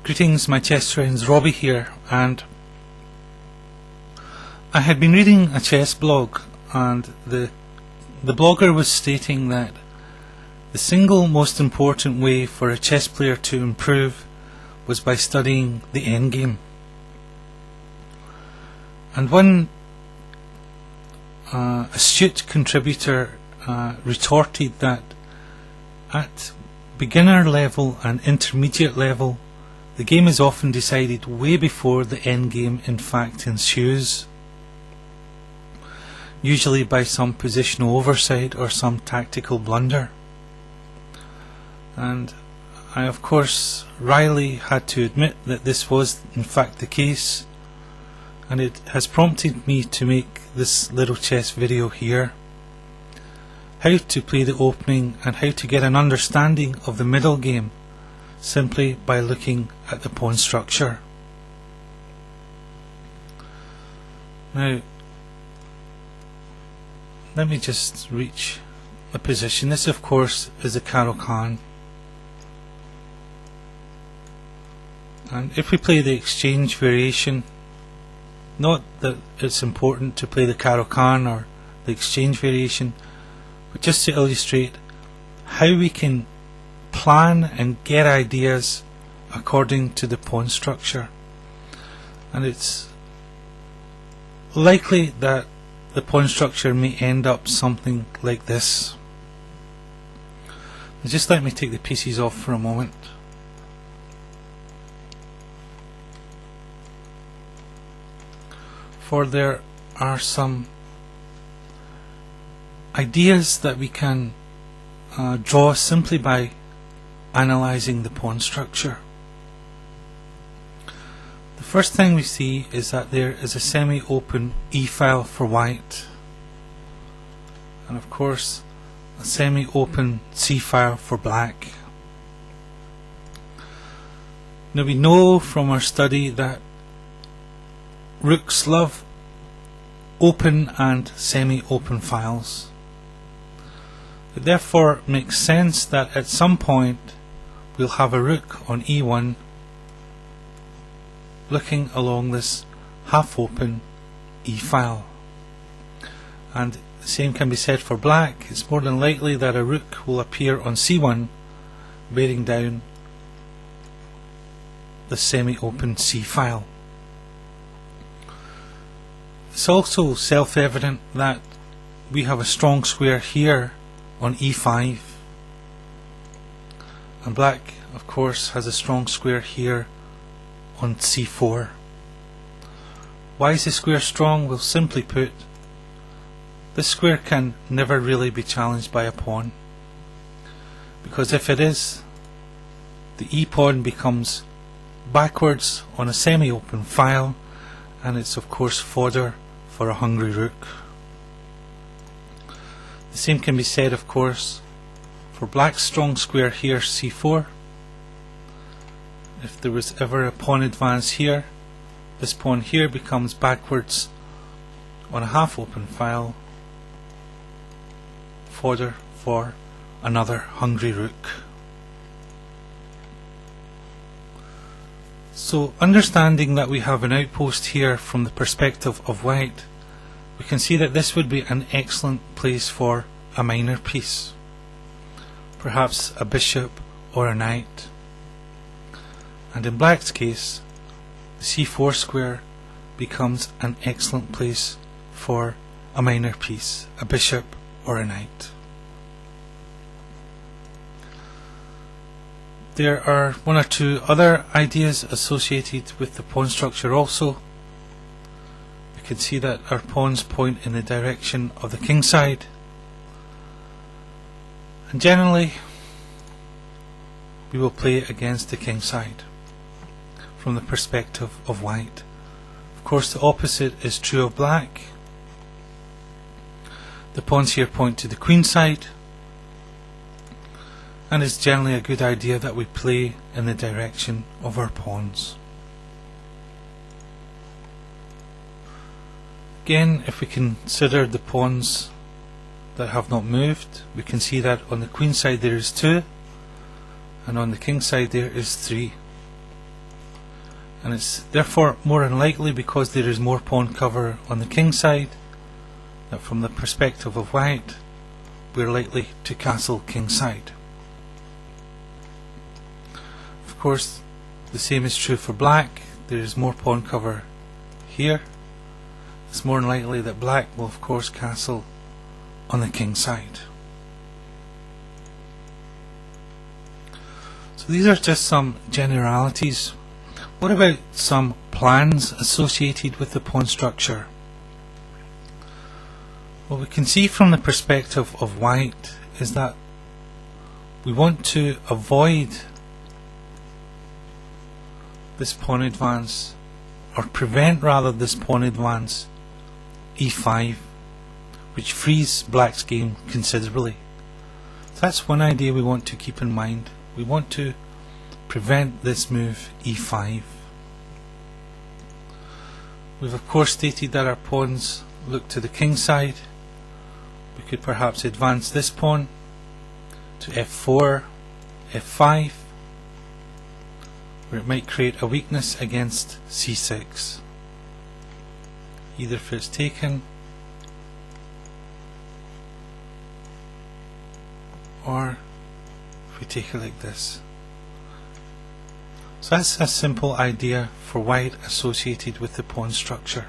Greetings my chess friends, Robbie here, and I had been reading a chess blog, and the blogger was stating that the single most important way for a chess player to improve was by studying the endgame. And one astute contributor retorted that at beginner level and intermediate level, the game is often decided way before the endgame in fact ensues, usually by some positional oversight or some tactical blunder. And I of course wryly had to admit that this was in fact the case, and it has prompted me to make this little chess video here. How to play the opening and how to get an understanding of the middle game simply by looking at the pawn structure. Now let me just reach a position. This of course is the Caro-Kann, and if we play the exchange variation, not that it's important to play the Caro-Kann or the exchange variation, but just to illustrate how we can plan and get ideas according to the pawn structure. And it's likely that the pawn structure may end up something like this. Now just let me take the pieces off for a moment. For there are some ideas that we can draw simply by analysing the pawn structure. The first thing we see is that there is a semi-open e-file for white, and of course a semi-open c-file for black. Now we know from our study that rooks love open and semi-open files. It therefore makes sense that at some point we'll have a rook on e1 looking along this half-open e-file. And the same can be said for black. It's more than likely that a rook will appear on c1 bearing down the semi-open c-file. It's also self-evident that we have a strong square here on e5, and black of course has a strong square here on c4. Why is the square strong? Well, simply put, this square can never really be challenged by a pawn, because if it is, the e-pawn becomes backwards on a semi-open file, and it's of course fodder for a hungry rook. The same can be said of course for black's strong square here c4. If there was ever a pawn advance here, this pawn here becomes backwards on a half open file, fodder for another hungry rook. So understanding that we have an outpost here from the perspective of white, we can see that this would be an excellent place for a minor piece, perhaps a bishop or a knight. And in black's case, the c4 square becomes an excellent place for a minor piece, a bishop or a knight. There are one or two other ideas associated with the pawn structure also. We can see that our pawns point in the direction of the king side, and generally we will play against the king side from the perspective of white. Of course the opposite is true of black. The pawns here point to the queen side, and it's generally a good idea that we play in the direction of our pawns. Again, if we consider the pawns that have not moved, we can see that on the queen side there is 2, and on the king side there is 3. and it's therefore more unlikely, because there is more pawn cover on the king side, that from the perspective of white we're likely to castle king side. Of course, the same is true for black. There is more pawn cover here. It's more unlikely that black will of course castle on the king side. So these are just some generalities. What about some plans associated with the pawn structure? What we can see from the perspective of white is that we want to avoid this pawn advance, or prevent rather this pawn advance e5, which frees black's game considerably. So that's one idea we want to keep in mind. We want to prevent this move e5. We've of course stated that our pawns look to the king side. We could perhaps advance this pawn to f4, f5, where it might create a weakness against c6, either if it's taken or if we take it like this. So that's a simple idea for white associated with the pawn structure.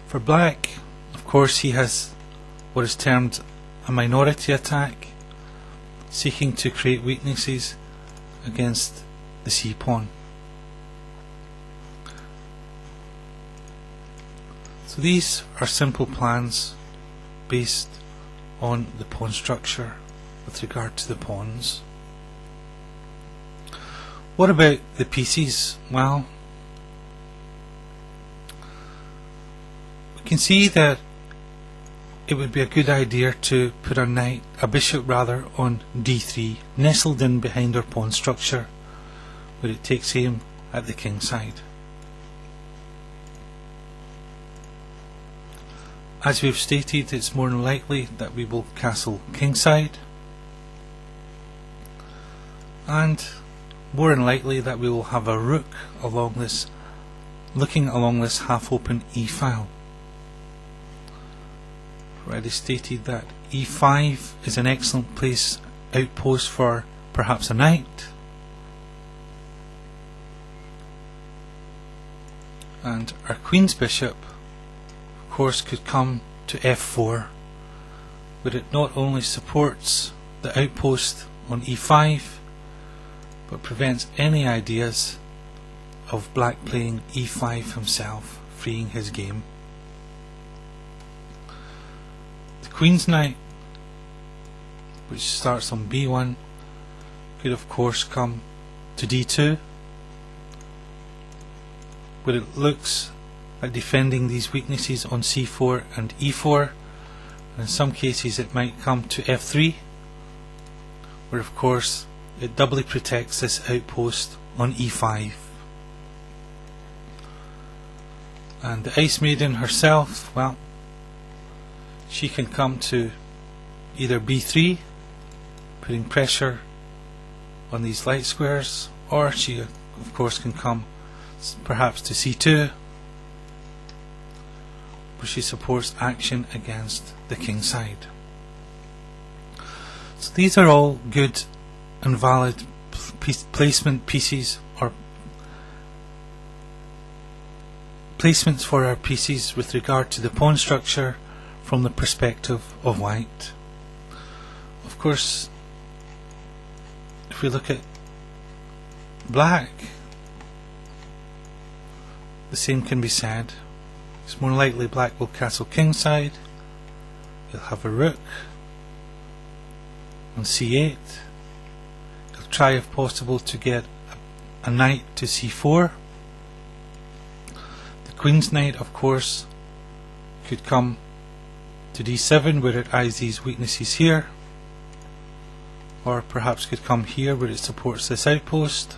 For black, of course, he has what is termed a minority attack, seeking to create weaknesses against the c pawn. So these are simple plans based on the pawn structure with regard to the pawns. What about the pieces? Well, we can see that it would be a good idea to put a bishop on d3, nestled in behind our pawn structure, where it takes aim at the king side. As we've stated, it's more than likely that we will castle king side, and more than likely that we will have a rook along this, looking along this half-open e-file. Already stated that e5 is an excellent place outpost for perhaps a knight, and our queen's bishop of course could come to f4, where it not only supports the outpost on e5 but prevents any ideas of black playing e5 himself, freeing his game. The queen's knight, which starts on b1, could of course come to d2, where it looks at defending these weaknesses on c4 and e4, and in some cases it might come to f3, where of course it doubly protects this outpost on e5. And the Ice Maiden herself, well, she can come to either b3, putting pressure on these light squares, or she of course can come perhaps to c2, where she supports action against the king side. So these are all good and valid placement pieces, or placements for our pieces with regard to the pawn structure from the perspective of white. Of course, if we look at black, the same can be said. It's more likely black will castle king side. He'll have a rook on c8. He'll try if possible to get a knight to c4. The queen's knight of course could come to d7, where it eyes these weaknesses here, or perhaps could come here where it supports this outpost.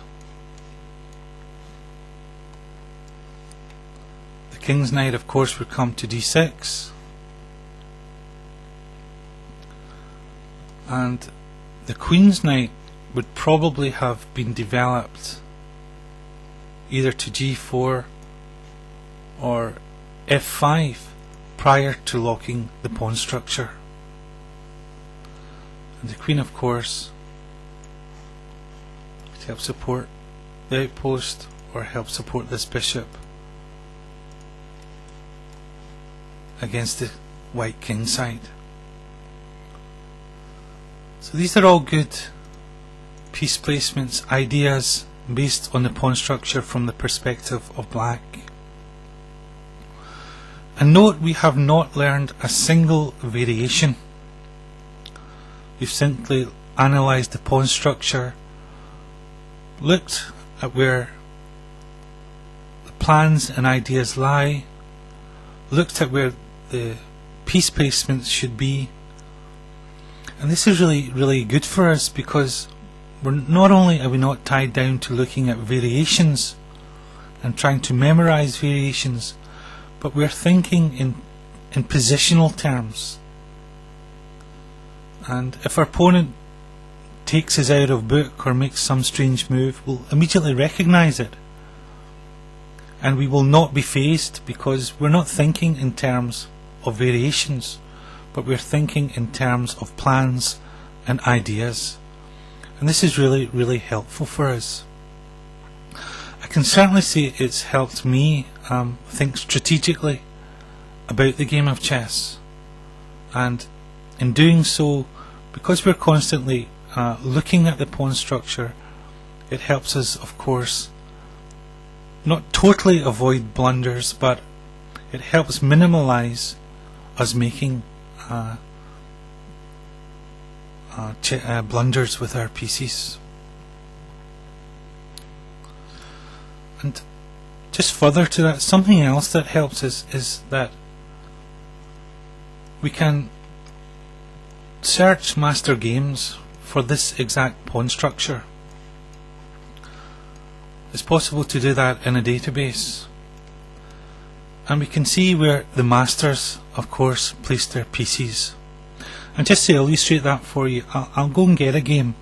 The king's knight of course would come to d6, and the queen's knight would probably have been developed either to g4 or f5 prior to locking the pawn structure. And the queen, of course, to help support the outpost or help support this bishop against the white king side. So these are all good piece placements, ideas based on the pawn structure from the perspective of black. And note, we have not learned a single variation. We've simply analysed the pawn structure, looked at where the plans and ideas lie, looked at where the piece placements should be. And this is really good for us, because not only are we not tied down to looking at variations and trying to memorize variations, but we're thinking in positional terms. And if our opponent takes us out of book or makes some strange move, we'll immediately recognize it, and we will not be phased, because we're not thinking in terms of variations, but we're thinking in terms of plans and ideas. And this is really helpful for us. I can certainly say it's helped me think strategically about the game of chess, and in doing so, because we're constantly looking at the pawn structure, it helps us, of course, not totally avoid blunders, but it helps minimize us making blunders with our pieces. And just further to that, something else that helps us is that we can search master games for this exact pawn structure. It's possible to do that in a database, and we can see where the masters, of course, place their pieces. And just to illustrate that for you, I'll go and get a game,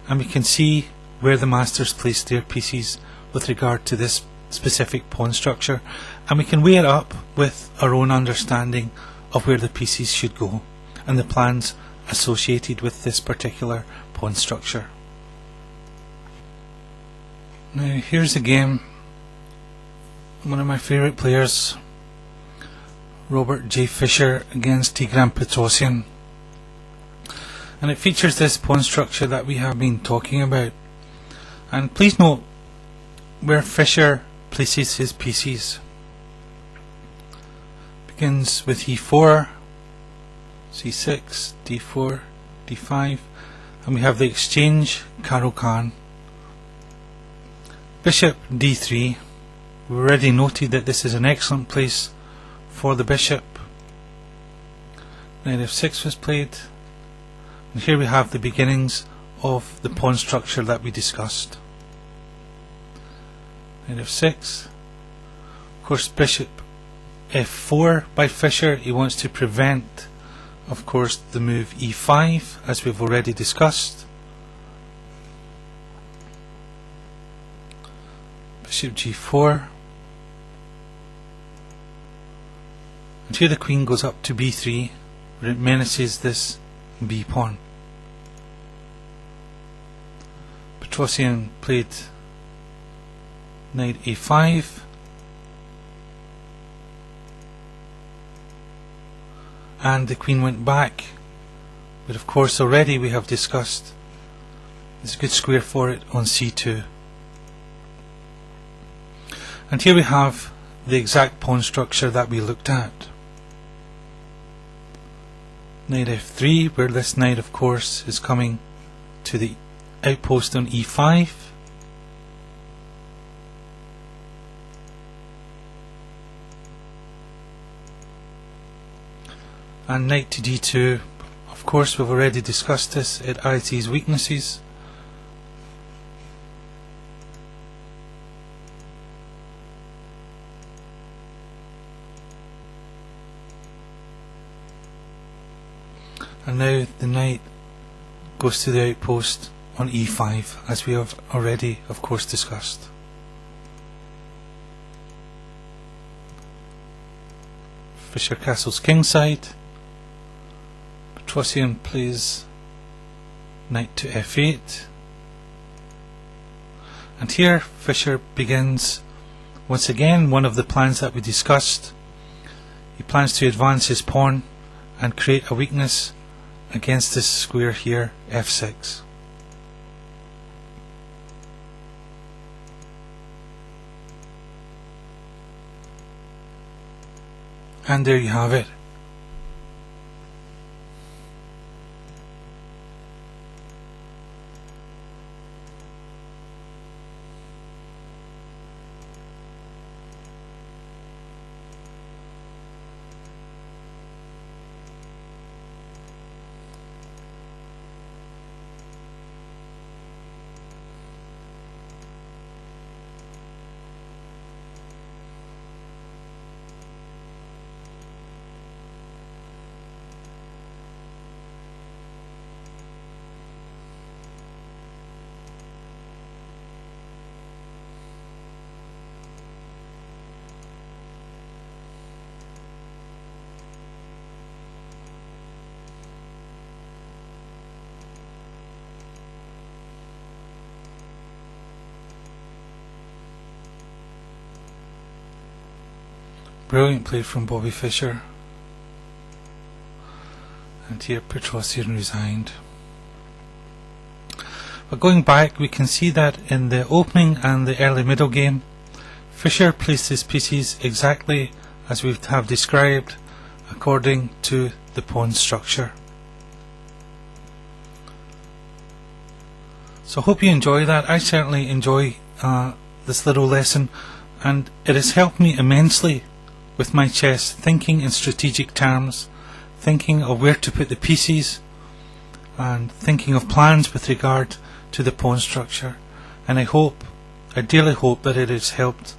and we can see where the masters place their pieces with regard to this specific pawn structure, and we can weigh it up with our own understanding of where the pieces should go and the plans associated with this particular pawn structure. Now here's a game, one of my favourite players, Robert J. Fischer against Tigran Petrosian, and it features this pawn structure that we have been talking about. And please note where Fischer places his pieces. Begins with e4, c6, d4, d5, and we have the exchange Caro-Kann. Bishop d3. We already noted that this is an excellent place for the bishop. Knight f6 was played, and here we have the beginnings of the pawn structure that we discussed. Knight f6. Of course, bishop f4 by Fischer. He wants to prevent, of course, the move e5, as we've already discussed. Bishop g4, and here the queen goes up to b3, where it menaces this b pawn. Petrosian played knight a5, and the queen went back, but of course already we have discussed there's a good square for it on c2. And here we have the exact pawn structure that we looked at. Knight f3, where this knight, of course, is coming to the outpost on e5. And knight to d2. Of course, we've already discussed this. It adds these weaknesses. And now the knight goes to the outpost on e5, as we have already, of course, discussed. Fisher castles kingside. Petrosian plays knight to f8. And here Fisher begins once again one of the plans that we discussed. He plans to advance his pawn and create a weakness against this square here, f6. And there you have it. Brilliant play from Bobby Fischer. And here Petrosian resigned. But going back, we can see that in the opening and the early middle game, Fischer placed his pieces exactly as we have described, according to the pawn structure. So I hope you enjoy that. I certainly enjoy this little lesson, and it has helped me immensely with my chess, thinking in strategic terms, thinking of where to put the pieces, and thinking of plans with regard to the pawn structure. And I dearly hope that it has helped,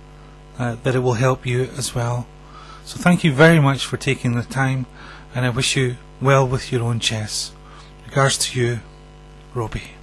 that it will help you as well. So thank you very much for taking the time, and I wish you well with your own chess. Regards to you, Robbie.